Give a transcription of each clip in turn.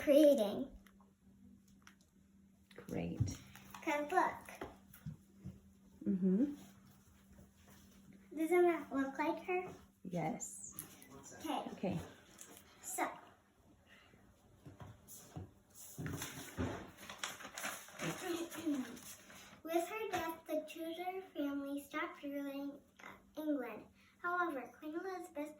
creating. Great. Because look, Mm-hmm. doesn't that look like her? Yes. Okay, Okay. so. With her death, the Tudor family stopped ruling England. However, Queen Elizabeth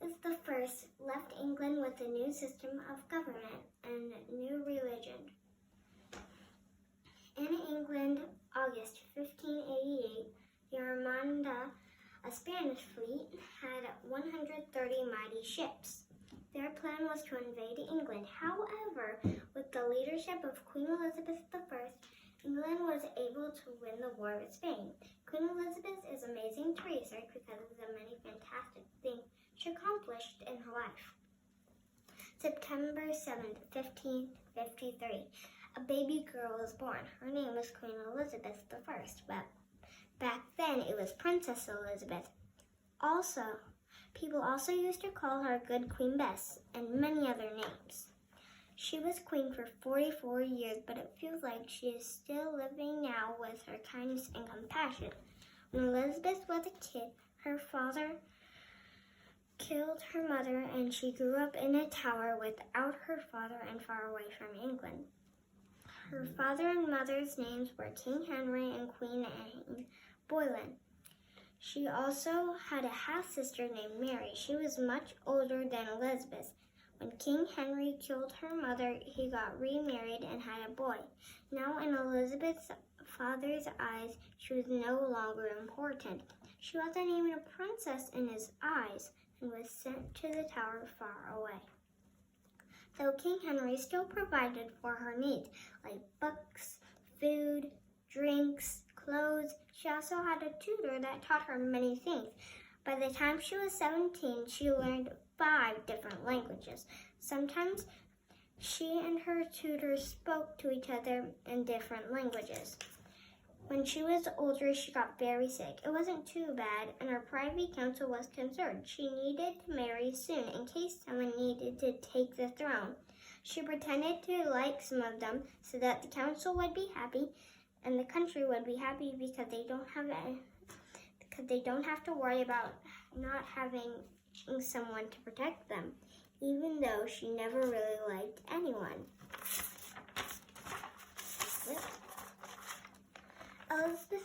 is the first left England with a new system of government and new religion. In England, August 1588, the Armada, a Spanish fleet, had 130 mighty ships. Their plan was to invade England. However, with the leadership of Queen Elizabeth I, England was able to win the war with Spain. Queen Elizabeth is amazing to research because of the many fantastic things she accomplished in her life. September 7th, 1553, a baby girl was born. Her name was Queen Elizabeth I, but back then it was Princess Elizabeth. People also used to call her Good Queen Bess and many other names. She was queen for 44 years, but it feels like she is still living now with her kindness and compassion. When Elizabeth was a kid, her father killed her mother, and she grew up in a tower without her father and far away from England. Her father and mother's names were King Henry and Queen Anne Boleyn. She also had a half-sister named Mary. She was much older than Elizabeth. When King Henry killed her mother, he got remarried and had a boy. Now, in Elizabeth's father's eyes, she was no longer important. She wasn't even a princess in his eyes and was sent to the tower far away. Though King Henry still provided for her needs, like books, food, drinks, clothes, she also had a tutor that taught her many things. By the time she was 17, she learned 5 different languages. Sometimes she and her tutor spoke to each other in different languages. When she was older, she got very sick. It wasn't too bad, and her Privy Council was concerned. She needed to marry soon in case someone needed to take the throne. She pretended to like some of them so that the council would be happy and the country would be happy because they don't have to worry about not having someone to protect them, even though she never really liked anyone. Elizabeth,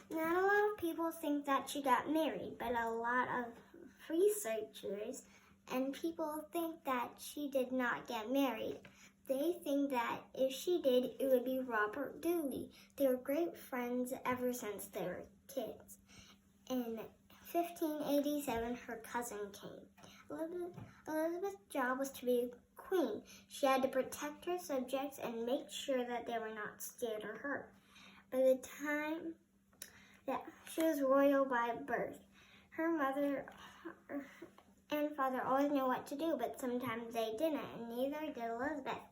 Not a lot of people think that she got married, but a lot of researchers and people think that she did not get married. They think that if she did, it would be Robert Dudley. They were great friends ever since they were kids. In 1587, her cousin came. Elizabeth's job was to be queen. She had to protect her subjects and make sure that they were not scared or hurt. By the time that she was royal by birth, her mother and father always knew what to do, but sometimes they didn't, and neither did Elizabeth.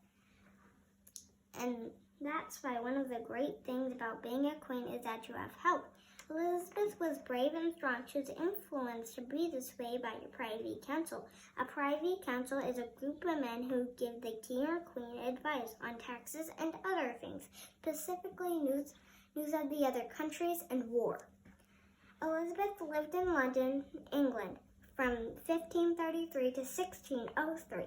And that's why one of the great things about being a queen is that you have help. Elizabeth was brave and strong. She was influenced to be this way by a Privy Council. A Privy Council is a group of men who give the king or queen advice on taxes and other things, specifically news of the other countries and war. Elizabeth lived in London, England, from 1533 to 1603.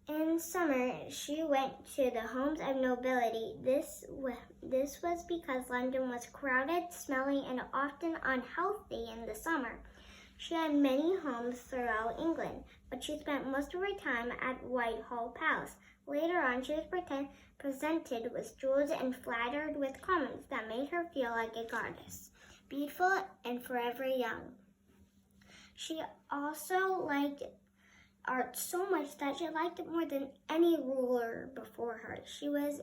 In summer, she went to the homes of nobility. This was because London was crowded, smelly, and often unhealthy in the summer. She had many homes throughout England, but she spent most of her time at Whitehall Palace. Later on, she was presented with jewels and flattered with comments that made her feel like a goddess, beautiful and forever young. She also liked art so much that she liked it more than any ruler before her. She was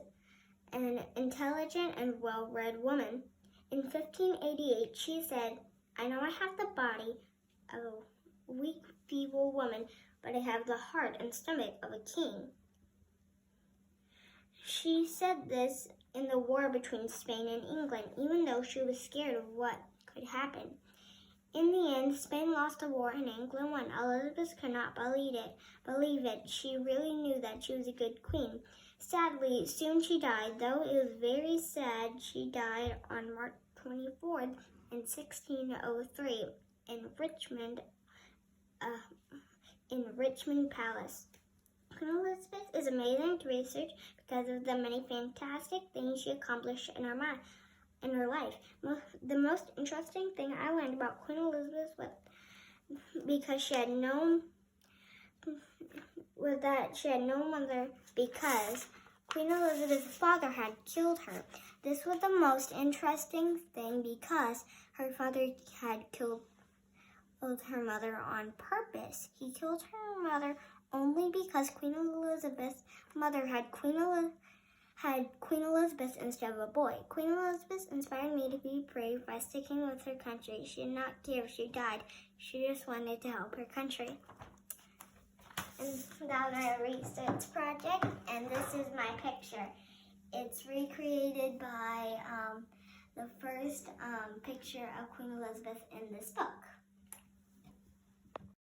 an intelligent and well-read woman. In 1588, she said, "I know I have the body of a weak, feeble woman, but I have the heart and stomach of a king." She said this in the war between Spain and England, even though she was scared of what could happen. In the end, Spain lost the war and England won. Elizabeth could not believe it. She really knew that she was a good queen. Sadly, soon she died, though it was very sad. She died on March 24th in 1603 in Richmond Palace. Queen Elizabeth is amazing to research because of the many fantastic things she accomplished in her life. The most interesting thing I learned about Queen Elizabeth was that she had no mother because Queen Elizabeth's father had killed her. This was the most interesting thing because her father had killed her mother on purpose. He killed her mother only because Queen Elizabeth's mother had Queen Elizabeth instead of a boy. Queen Elizabeth inspired me to be brave by sticking with her country. She did not care if she died. She just wanted to help her country. And now my research project, and this is my picture. It's recreated by the first picture of Queen Elizabeth in this book.